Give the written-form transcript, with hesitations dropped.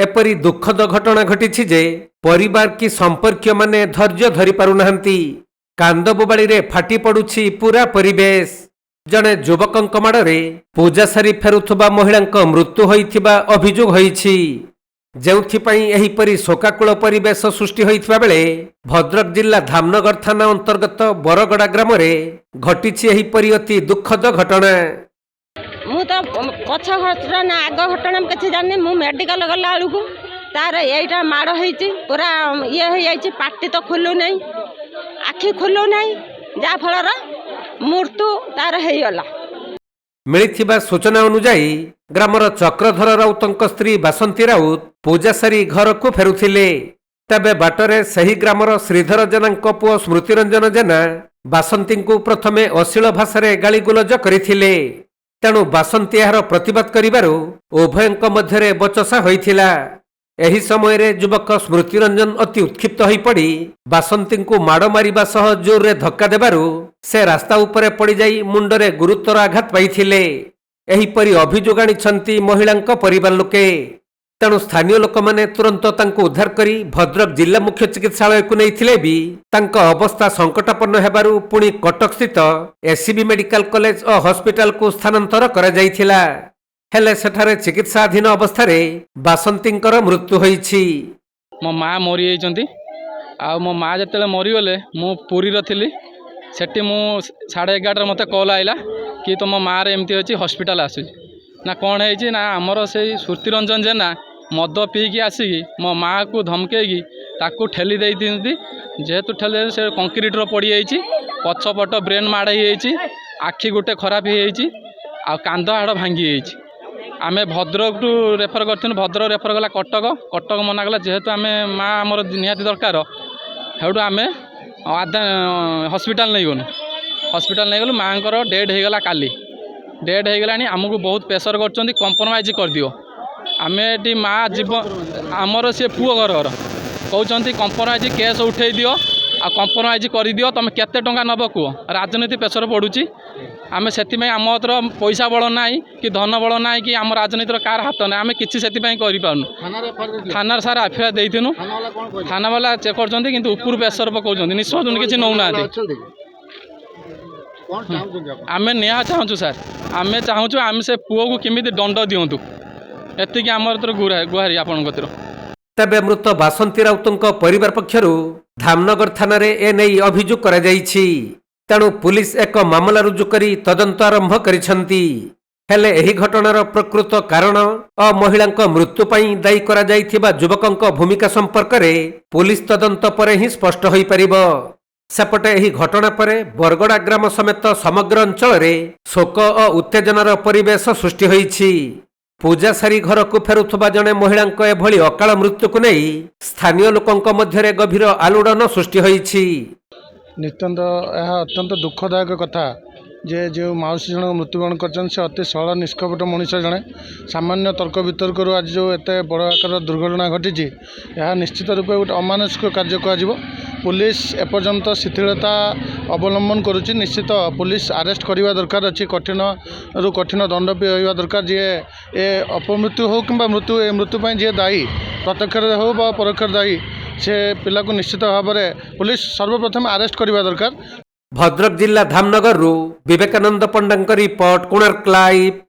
एपरी दुखद घटना घटी जे परिवार की संपर्क माने धैर्य धरी पारुनाहांती। कांद बोबाड़ी रे फाटी पड़ुछि पूरा परिवेश। जने युवकंक माड़रे पूजा सारी फेरुथबा महिलांक मृत्यु होइथिबा अभियोग होइछि। जेउथिपाई एहिपरि शोकाकुल परिवेश सृष्टि होइथिबा बेले भद्रक जिला धामनगर थाना अंतर्गत बरगड़ा ग्राम रे घटिछि एहिपरि अति दुखद घटना। मु तो पछ घटना आग घटना किसी जानी मु मेडिकल गला बेलू तार यहीटा माड़ होती पूरा ये हो जाइए पार्टी तो खोलू नहीं आखि खोलू नहीं जहाँ फल मृत्यु तार होगला। मिलिथिबा सूचना अनुसार ग्रामर चक्रधर राउतଙ୍କ स्त्री बासंती राउत पूजा सारी घर को फेरुथिले। तबे बाटरे सही ग्रामर श्रीधर जेनाଙ୍କ पुओ स्मृतिरंजन जेना बासंती को प्रथमे अश्लील भाषा गालीगुलज करथिले। तेणु बासंती यार प्रतिवाद करिबारु उभयଙ୍କ मध्यरे बचसा होइथिला। एही समय रे युवक स्मृतिरंजन अति उत्क्षिप्त होई पड़ी बासंती को माड़ मारिबा सह जोर रे धक्का देबारु से रास्ता उपरे पड़ी जाई मुंडरे गुरुतर आघात पाइथिले। एहीपरि अभियोग आनिछंती महिलांक परिवार लोके। तेणु स्थानीय लोक माने तुरंत तांको उद्धार करी भद्रक जिला मुख्य चिकित्सालय को नैथिले भी तांक अवस्था संकटापन्न हेबारु पुणी कटक स्थित एससीबी मेडिकल कॉलेज और हॉस्पिटल को स्थानांतर करा जाइथिला। हेले सेठारे चिकित्साधीन अवस्था रे बासंतींकर मृत्यु होइछि। मो माँ मरी जाइछंती आ मो माँ जतले मरी गले मु पुरी र थिली सेठी मु 11:30 मते कॉल आइला कि तुम माँ रे एमती अछि हॉस्पिटल आसु ना कौन है ना आमर से स्मृतिरंजन जेना मद पीकी आसिकी मो माँ को धमकेगी ताकू ठेली दे जेहेतु ठेली से कंक्रीटर पड़ जाइए पछपट ब्रेन माड़ हो आखि गोटे खराब हो कांद हाड़ भांगी आम भद्रक टू रेफर कर भद्रक रेफर गला कटक कटक मना कला जेहेतु आम माँ आमर निहाती दरकार हेटू आम हॉस्पिटल नहीं गलु हॉस्पिटल नहीं गलु माँ डेड हो गला काली डेड हो गला आमको बहुत प्रेसर कर कंप्रोमाइज कर दियो आम ये माँ जीव आमर सी पुओ घर कहते कंप्रोमाइज केस उठे दियो आ कंप्रोमाइज कर दियो तुम केते टंका नब कह राजनीति प्रेसर पड़ुची आम से आम पैसा बल ना कि धन बल ना कि आम राजनीतिर कार हाथ ना आम कि थाना सार एफआईआर देनु थाना वाला चेक कर ऊपर प्रेसर पकाउं निष्पत्ति किसी नौना आम निया चाहूँ सार आम चाहूँ आम से पुओ को किमी दंड दिंतु एति आम गुहारी आपण तबे मृत बासंती राउतଙ୍କ परिवार पक्षरु धामनगर थाना रे एने अभियोग करा जाइछि। तेणु पुलिस एक मामला रुजु करी तदंत आरंभ करिसंती। हेले एही घटनार प्रकृत कारण और महिलांक मृत्यु पई दायी करा जाइथिबा युवकंक भूमिका संपर्क रे पुलिस तदंत परे ही स्पष्ट होई परिबो। सेपटे एही घटना परे बरगड़ा ग्राम समेत समग्र अंचल रे शोक और उत्तेजनार परिवेश सृष्टि होइछि। पूजा सारी घर को फेरुथबा जने महिलांक एभली अकाल मृत्यु को नहीं स्थानीय लोकंक मध्यरे गभीर आलोड़न सृष्टि होइछि। नित्यंत यह अत्यंत दुखदायक कथा जे जो मौसी जन मृत्युवरण कर अति सरल निष्कपट मनीष जड़े सामान्य तर्क वितर्क आज जो एत बड़ आकार दुर्घटना घटी यह निश्चित रूपे गोटे अमानुषिक कार्य कह पुलिस एपर्यंत शिथिलता अवलंबन करुच्ची। निश्चित पुलिस अरेस्ट करने दरकार अच्छी कठिन रु कठिन दंड भी होगा दरकार जी ए अपमृत्यु हो कि मृत्यु ए मृत्यु जी दायी प्रत्यक्ष हो परोक्ष दायी से पिला को निश्चित भाव में पुलिस सर्वप्रथम अरेस्ट करने दरकार। भद्रक जिला धामनगर विवेकानंद पंडा रिपोर्ट कोणार्क लाइव।